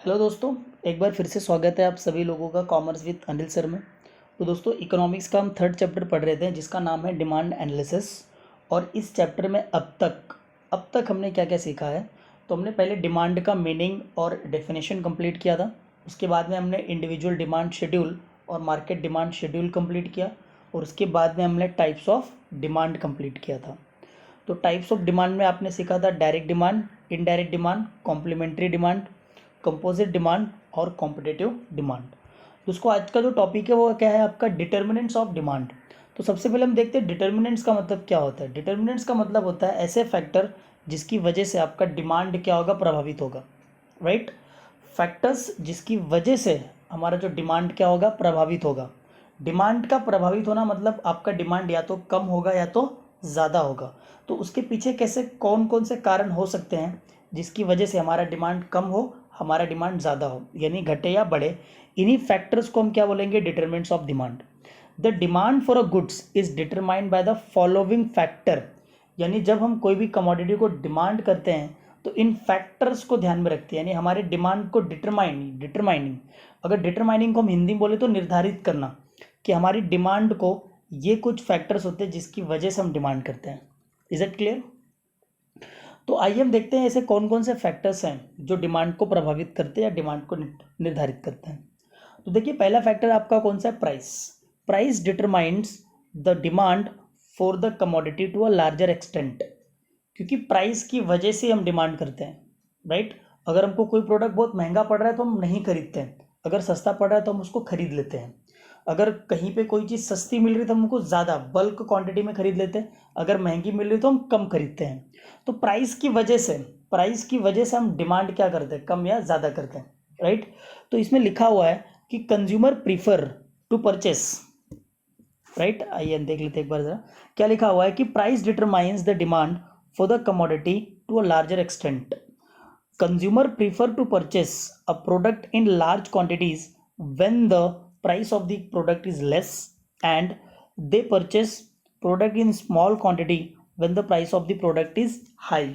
Hello दोस्तों, एक बार फिर से स्वागत है आप सभी लोगों का कॉमर्स विद अनिल सर में। तो दोस्तों, इकोनॉमिक्स का हम थर्ड चैप्टर पढ़ रहे थे जिसका नाम है डिमांड एनालिसिस। और इस चैप्टर में अब तक हमने क्या क्या सीखा है। तो हमने पहले डिमांड का मीनिंग और डेफिनेशन कंप्लीट किया था। उसके बाद में हमने इंडिविजुअल डिमांड शेड्यूल और मार्केट डिमांड शेड्यूल कंप्लीट किया। और उसके बाद में हमने टाइप्स ऑफ डिमांड कंप्लीट किया था। तो टाइप्स ऑफ डिमांड में आपने सीखा था direct demand, indirect demand, complementary demand, composite demand और कॉम्पिटिटिव डिमांड। दोस्तों, आज का जो टॉपिक है वो क्या है आपका, डिटर्मिनेंट्स ऑफ डिमांड। तो सबसे पहले हम देखते हैं डिटर्मिनेंट्स का मतलब क्या होता है। डिटर्मिनेंट्स का मतलब होता है ऐसे फैक्टर जिसकी वजह से आपका डिमांड क्या होगा, प्रभावित होगा। राइट, फैक्टर्स जिसकी वजह से हमारा जो डिमांड क्या होगा, प्रभावित होगा। डिमांड का प्रभावित होना मतलब आपका डिमांड या तो कम होगा या तो ज़्यादा होगा। तो उसके पीछे कैसे कौन कौन से कारण हो सकते हैं जिसकी वजह से हमारा डिमांड कम हो, हमारा डिमांड ज़्यादा हो, यानी घटे या बढ़े। इन्हीं फैक्टर्स को हम क्या बोलेंगे, determinants of demand. The demand for a goods is determined by the following factor. यानी जब हम कोई भी कमोडिटी को डिमांड करते हैं तो इन फैक्टर्स को ध्यान में रखते हैं, यानी हमारे डिमांड को डिटरमाइनिंग अगर डिटरमाइनिंग को हम हिंदी में बोले तो निर्धारित करना, कि हमारी डिमांड को ये कुछ फैक्टर्स होते हैं जिसकी वजह से हम डिमांड करते हैं। Is it clear? तो आइए हम देखते हैं ऐसे कौन कौन से फैक्टर्स हैं जो डिमांड को प्रभावित करते हैं या डिमांड को निर्धारित करते हैं। तो देखिए, पहला फैक्टर आपका कौन सा है, price. Price determines the demand for the commodity to a larger extent. क्योंकि प्राइस की वजह से हम डिमांड करते हैं। राइट, अगर हमको कोई प्रोडक्ट बहुत महंगा पड़ रहा है तो हम नहीं खरीदते हैं, अगर सस्ता पड़ रहा है तो हम उसको खरीद लेते हैं। अगर कहीं पे कोई चीज़ सस्ती मिल रही है तो हम उसको ज़्यादा बल्क क्वांटिटी में खरीद लेते हैं, अगर महंगी मिल रही तो हम कम खरीदते हैं। तो प्राइस की वजह से हम डिमांड क्या करते हैं, कम या ज़्यादा करते हैं। राइट, तो इसमें लिखा हुआ है कि consumer prefer to purchase. Right, आइए देख लेते हैं एक बार जरा क्या लिखा हुआ है कि price determines the demand for the commodity to a larger extent. Consumer prefer to purchase a product in large quantities when the price of the product is less, and they purchase product in small quantity when the price of the product is high।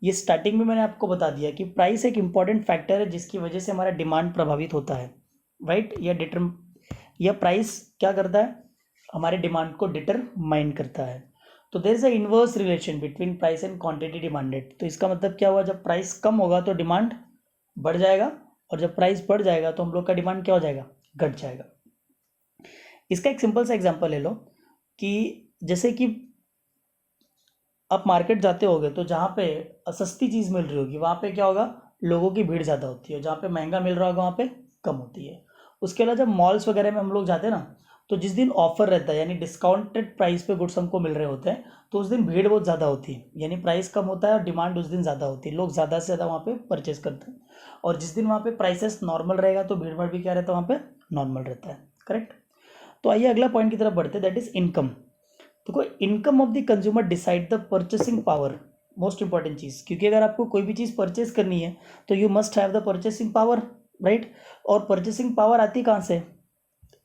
ये starting में मैंने आपको बता दिया कि price एक important factor है जिसकी वजह से हमारा डिमांड प्रभावित होता है। राइट, या प्राइस क्या करता है, हमारे डिमांड को डिटरमाइन करता है। तो there is a inverse relation between price and quantity demanded. तो इसका मतलब क्या हुआ, जब प्राइस कम होगा तो डिमांड बढ़ जाएगा, और जब प्राइस बढ़ जाएगा तो हम लोग का डिमांड क्या हो जाएगा, घट जाएगा। इसका एक सिंपल सा एग्जांपल ले लो कि जैसे कि आप मार्केट जाते होगे तो जहाँ पे सस्ती चीज़ मिल रही होगी वहाँ पे क्या होगा, लोगों की भीड़ ज़्यादा होती है, जहाँ पे महंगा मिल रहा होगा वहाँ पे कम होती है। उसके अलावा जब मॉल्स वगैरह में हम लोग जाते हैं ना, तो जिस दिन ऑफर रहता है यानी डिस्काउंटेड प्राइस पे गुड्स हमको मिल रहे होते हैं, तो उस दिन भीड़ बहुत ज़्यादा होती है, यानी प्राइस कम होता है और डिमांड उस दिन ज़्यादा होती है, लोग ज़्यादा से ज़्यादा वहाँ पे परचेस करते हैं। और जिस दिन वहाँ पे प्राइसेस नॉर्मल रहेगा तो भीड़ भाड़ भी क्या रहता है, वहाँ पे नॉर्मल रहता है। करेक्ट। तो आइए अगला पॉइंट की तरफ बढ़ते हैं, दैट इज इनकम। तो कोई income of the consumer decide the purchasing power. Most important चीज़, क्योंकि अगर आपको कोई भी चीज़ परचेस करनी है तो you must have the purchasing power. Right, और परचेसिंग पावर आती कहाँ से,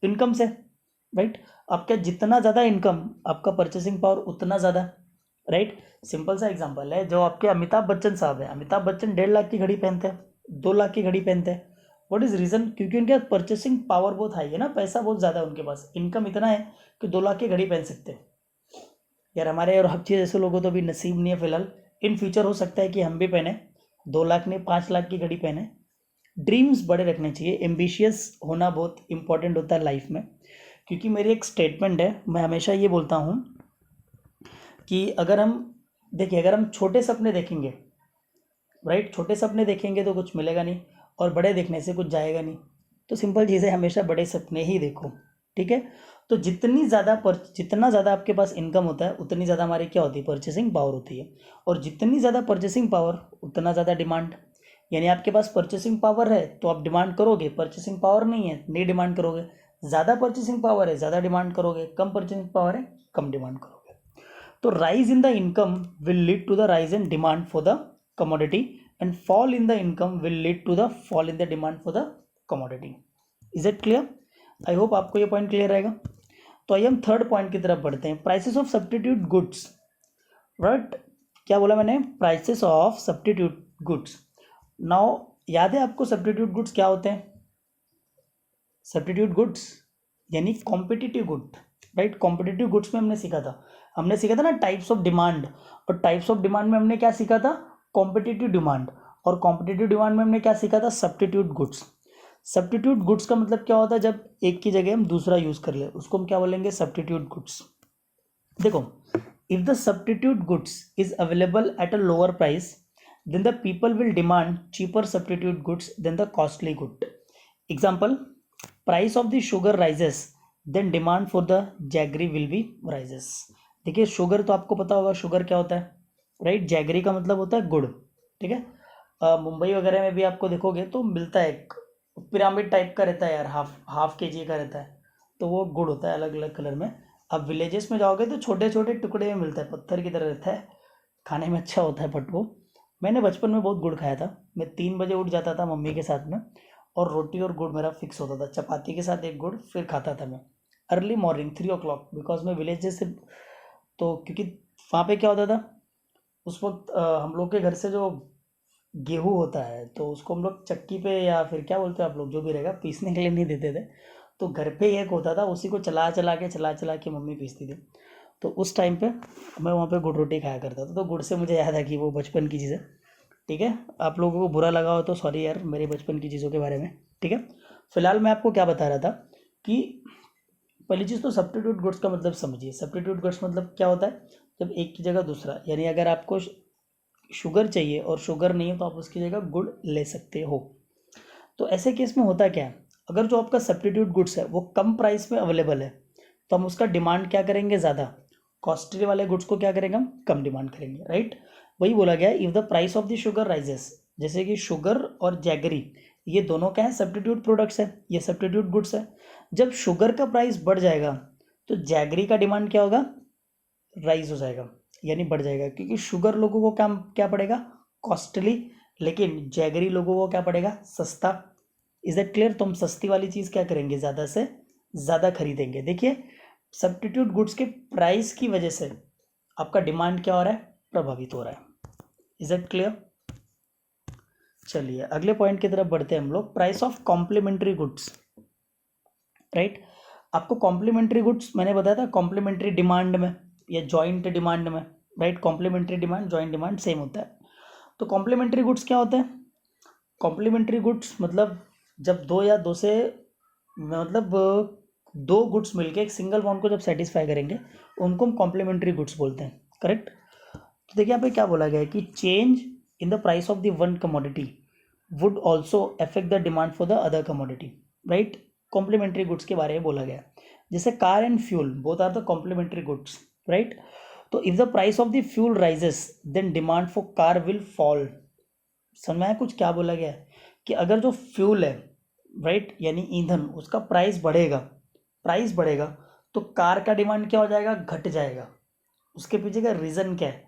इनकम से। राइट, आपका जितना ज़्यादा इनकम, आपका परचेसिंग पावर उतना ज़्यादा। राइट, सिंपल सा एग्जांपल है, जो आपके अमिताभ बच्चन साहब है, अमिताभ बच्चन 1.5 लाख की घड़ी पहनते हैं, 2 लाख की घड़ी पहनते हैं। व्हाट इज रीज़न, क्योंकि उनके परचेसिंग पावर बहुत हाई है ना, पैसा बहुत ज़्यादा है उनके पास, इनकम इतना है कि 2 लाख की घड़ी पहन सकते हैं। यार हमारे और हम चीज़ ऐसे लोगों तो भी नसीब नहीं है फिलहाल, इन फ्यूचर हो सकता है कि हम भी पहने 2 लाख नहीं 5 लाख की घड़ी पहने। ड्रीम्स बड़े रखने चाहिए, एम्बिशियस होना बहुत इंपॉर्टेंट होता है लाइफ में। क्योंकि मेरी एक स्टेटमेंट है, मैं हमेशा ये बोलता हूँ कि अगर हम देखिए, अगर हम छोटे सपने देखेंगे, राइट, छोटे सपने देखेंगे तो कुछ मिलेगा नहीं, और बड़े देखने से कुछ जाएगा नहीं। तो सिंपल चीज़ है, हमेशा बड़े सपने ही देखो। ठीक है, तो जितना ज़्यादा आपके पास इनकम होता है उतनी ज़्यादा हमारी क्या होती है, परचेसिंग पावर होती है। और जितनी ज़्यादा परचेसिंग पावर उतना ज़्यादा डिमांड। यानी आपके पास परचेसिंग पावर है तो आप डिमांड करोगे, परचेसिंग पावर नहीं है नहीं डिमांड करोगे। ज़्यादा परचेसिंग पावर है ज़्यादा डिमांड करोगे, कम परचेसिंग पावर है कम डिमांड करोगे। तो rise in the income will lead to the rise in demand for the commodity, and fall in the income will lead to the fall in the demand for the commodity। Is it clear? I hope आपको ये point clear रहेगा। तो आइए हम third point की तरफ बढ़ते हैं, prices of substitute goods. Right, क्या बोला मैंने, prices of substitute goods. Now याद है आपको सब्स्टिट्यूट गुड्स क्या होते हैं? सब्स्टिट्यूट गुड्स यानी competitive good, right. Competitive goods में हमने सीखा था ना टाइप्स ऑफ डिमांड, और टाइप्स ऑफ डिमांड में हमने क्या सीखा था? Competitive demand. और कॉम्पिटिटिव डिमांड में हमने क्या सीखा था? Substitute goods. सब्स्टिट्यूट गुड्स का मतलब क्या होता है? जब एक की जगह हम दूसरा यूज कर ले उसको हम क्या बोलेंगे? Substitute goods. देखो, if the substitute goods is available at a lower price then the people will demand cheaper substitute goods than the costly good. Example, price of the sugar rises then demand for the jaggery will be rises. देखिए sugar तो आपको पता होगा sugar क्या होता है, right. Jaggery का मतलब होता है गुड़, ठीक है। मुंबई वगैरह में भी आपको देखोगे तो मिलता है, एक पिरामिड टाइप का रहता है यार, हाफ केजी का रहता है, तो वो गुड़ होता है अलग अलग कलर में। अब विलेजेस में जाओगे तो छोटे छोटे टुकड़े में मिलता है, पत्थर की तरह रहता है, खाने में अच्छा होता है। बट वो मैंने बचपन में बहुत गुड़ खाया था। मैं 3 बजे उठ जाता था मम्मी के साथ में, और रोटी और गुड़ मेरा फिक्स होता था, चपाती के साथ एक गुड़ फिर खाता था मैं अर्ली मॉर्निंग 3 o'clock, बिकॉज मैं विलेज से, तो क्योंकि वहाँ पे क्या होता था उस वक्त, हम लोग के घर से जो गेहूँ होता है तो उसको हम लोग चक्की पे या फिर क्या बोलते हैं आप लोग, जो भी रहेगा, पीसने के लिए नहीं देते थे। तो घर पे एक होता था, उसी को चला चला के मम्मी पीसती थी। तो उस टाइम पे मैं वहाँ पे गुड़ रोटी खाया करता था, तो गुड़ से मुझे याद है कि वो बचपन की चीज़ है, ठीक है। आप लोगों को बुरा लगा हो तो सॉरी यार, मेरे बचपन की चीज़ों के बारे में, ठीक है। फिलहाल मैं आपको क्या बता रहा था कि पहली चीज़ तो सब्स्टिट्यूट गुड्स का मतलब समझिए। सब्स्टिट्यूट गुड्स मतलब क्या होता है? जब एक की जगह दूसरा, यानी अगर आपको शुगर चाहिए और शुगर नहीं है तो आप उसकी जगह गुड़ ले सकते हो। तो ऐसे केस में होता क्या है, अगर जो आपका सब्स्टिट्यूट गुड्स है वो कम प्राइस में अवेलेबल है तो हम उसका डिमांड क्या करेंगे? ज़्यादा। कॉस्टली वाले गुड्स को क्या करेंगे? हम कम डिमांड करेंगे, राइट। वही बोला गया if the price of the sugar rises, जैसे कि शुगर और जैगरी ये दोनों क्या है? सब्स्टिट्यूट प्रोडक्ट्स है, ये सब्स्टिट्यूट गुड्स है। जब शुगर का प्राइस बढ़ जाएगा तो जैगरी का डिमांड क्या होगा? राइज हो जाएगा, यानी बढ़ जाएगा, क्योंकि शुगर लोगों को क्या क्या पड़ेगा? कॉस्टली, लेकिन जैगरी लोगों को क्या पड़ेगा? सस्ता। Is that clear? तो हम सस्ती वाली चीज़ क्या करेंगे? ज़्यादा से ज़्यादा खरीदेंगे। देखिए सब्स्टिट्यूट गुड्स के प्राइस की वजह से आपका डिमांड क्या हो रहा है? प्रभावित हो रहा है। Is that clear? चलिए अगले पॉइंट की तरफ बढ़ते हैं हम लोग, price of complementary goods, right. आपको कॉम्प्लीमेंट्री गुड्स मैंने बताया था कॉम्प्लीमेंट्री डिमांड में या जॉइंट डिमांड में, राइट। Complementary demand joint demand same होता है। तो कॉम्प्लीमेंट्री गुड्स क्या होते हैं? कॉम्प्लीमेंट्री गुड्स मतलब जब दो या दो से, मतलब दो गुड्स मिलके एक सिंगल वांट को जब सेटिस्फाई करेंगे उनको हम कॉम्प्लीमेंट्री गुड्स बोलते हैं, करेक्ट। तो देखिए यहाँ पे क्या बोला गया है कि change in the price of the one commodity would also affect the demand for the other commodity, right. Complementary goods के बारे में बोला गया, जैसे car and fuel both are the complementary goods, right. तो if the price of the fuel rises then demand for car will fall. समझ में आया कुछ क्या बोला गया है? कि अगर जो फ्यूल है, राइट, यानी ईंधन, उसका प्राइस बढ़ेगा तो कार का डिमांड क्या हो जाएगा? घट जाएगा। उसके पीछे का रीज़न क्या है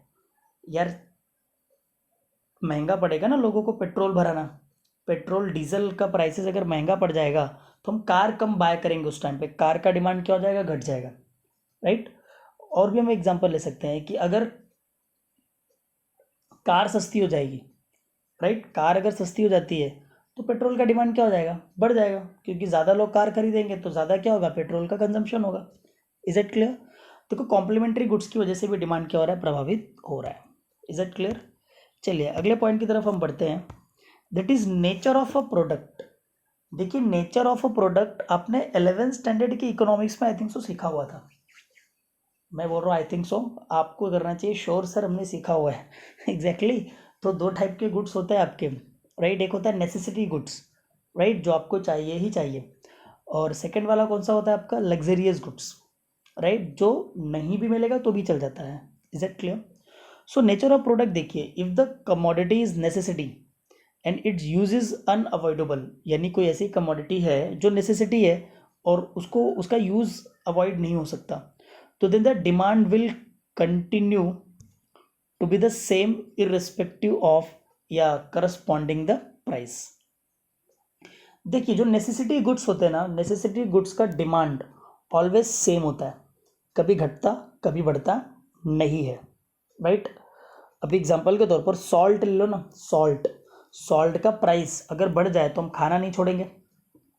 यार? महंगा पड़ेगा ना लोगों को पेट्रोल भराना, पेट्रोल डीजल का प्राइसेस अगर महंगा पड़ जाएगा तो हम कार कम बाय करेंगे, उस टाइम पे कार का डिमांड क्या हो जाएगा? घट जाएगा, राइट। और भी हम एग्जांपल ले सकते हैं कि अगर कार सस्ती हो जाएगी, राइट, कार अगर सस्ती हो जाती है तो पेट्रोल का डिमांड क्या हो जाएगा? बढ़ जाएगा, क्योंकि ज़्यादा लोग कार खरीदेंगे तो ज़्यादा क्या होगा? पेट्रोल का कंजम्पशन होगा। Is it clear? देखो कॉम्प्लीमेंट्री गुड्स की वजह से भी डिमांड क्या हो रहा है? प्रभावित हो रहा है। Is it clear? चलिए अगले पॉइंट की तरफ हम बढ़ते हैं, that is nature of a product. देखिए नेचर ऑफ अ प्रोडक्ट आपने 11th स्टैंडर्ड की इकोनॉमिक्स में आई थिंक सो सीखा हुआ था। मैं बोल रहा हूँ आई थिंक सो, आपको करना चाहिए श्योर सर हमने सीखा हुआ है एग्जैक्टली। तो दो टाइप के गुड्स होते हैं आपके, राइट। एक होता है नेसेसिटी गुड्स, राइट, जो आपको चाहिए ही चाहिए, और सेकंड वाला कौन सा होता है आपका? लग्जरियस गुड्स, राइट, जो नहीं भी मिलेगा तो भी चल जाता है। Is it clear? So nature of product देखिए, if the commodity is necessity and its use is unavoidable, यानी कोई ऐसी कमोडिटी है जो नेसेसिटी है और उसको उसका यूज़ अवॉइड नहीं हो सकता, तो then the demand will continue to be the same irrespective of या करस्पॉन्डिंग द प्राइस। देखिए जो नेसेसिटी गुड्स होते हैं ना, नेसेसिटी गुड्स का डिमांड ऑलवेज सेम होता है, कभी घटता कभी बढ़ता नहीं है, राइट। अभी एग्जांपल के तौर पर सॉल्ट ले लो ना, सॉल्ट, सॉल्ट का प्राइस अगर बढ़ जाए तो हम खाना नहीं छोड़ेंगे,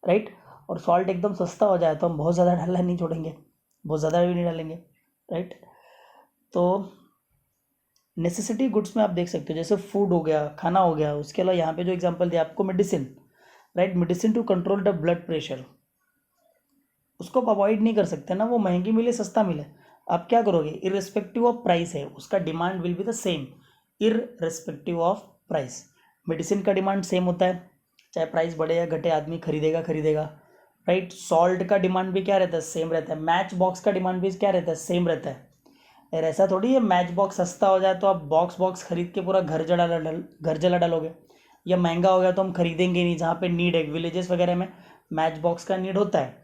राइट। और सॉल्ट एकदम सस्ता हो जाए तो हम बहुत ज़्यादा डालना नहीं छोड़ेंगे, बहुत ज़्यादा भी नहीं डालेंगे, राइट। तो नेसेसिटी गुड्स में आप देख सकते हो जैसे फूड हो गया, खाना हो गया, उसके अलावा यहाँ पे जो एग्जांपल दिया आपको medicine, right. Medicine to control the blood pressure, उसको आप अवॉइड नहीं कर सकते ना, वो महंगी मिले सस्ता मिले, आप क्या करोगे, इररिस्पेक्टिव ऑफ प्राइस है उसका demand will be the same, irrespective of price. Medicine का डिमांड सेम होता है, चाहे प्राइस बढ़े या घटे आदमी खरीदेगा, राइट। सॉल्ट का डिमांड भी क्या रहता है, सेम रहता है। मैच बॉक्स का डिमांड भी क्या रहता है, सेम रहता है। यार ऐसा थोड़ी है मैच बॉक्स सस्ता हो जाए तो आप बॉक्स खरीद के पूरा घर जला डालोगे, या महंगा हो गया तो हम खरीदेंगे नहीं, जहाँ पे नीड है, विलेजेस वगैरह में मैच बॉक्स का नीड होता है।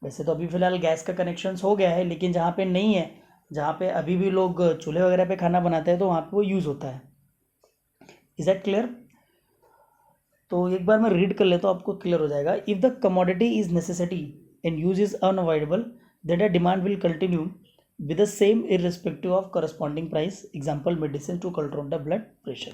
वैसे तो अभी फ़िलहाल गैस का कनेक्शन हो गया है, लेकिन जहाँ पे नहीं है, जहाँ पे अभी भी लोग चूल्हे वगैरह पे खाना बनाते हैं, तो वहाँ पे वो यूज़ होता है। Is that clear? तो एक बार मैं रीड कर लेता हूँ, आपको क्लियर हो जाएगा। If the commodity is necessity and use is unavoidable, then the demand will continue with the same irrespective of corresponding price. Example, medicine to control the blood pressure.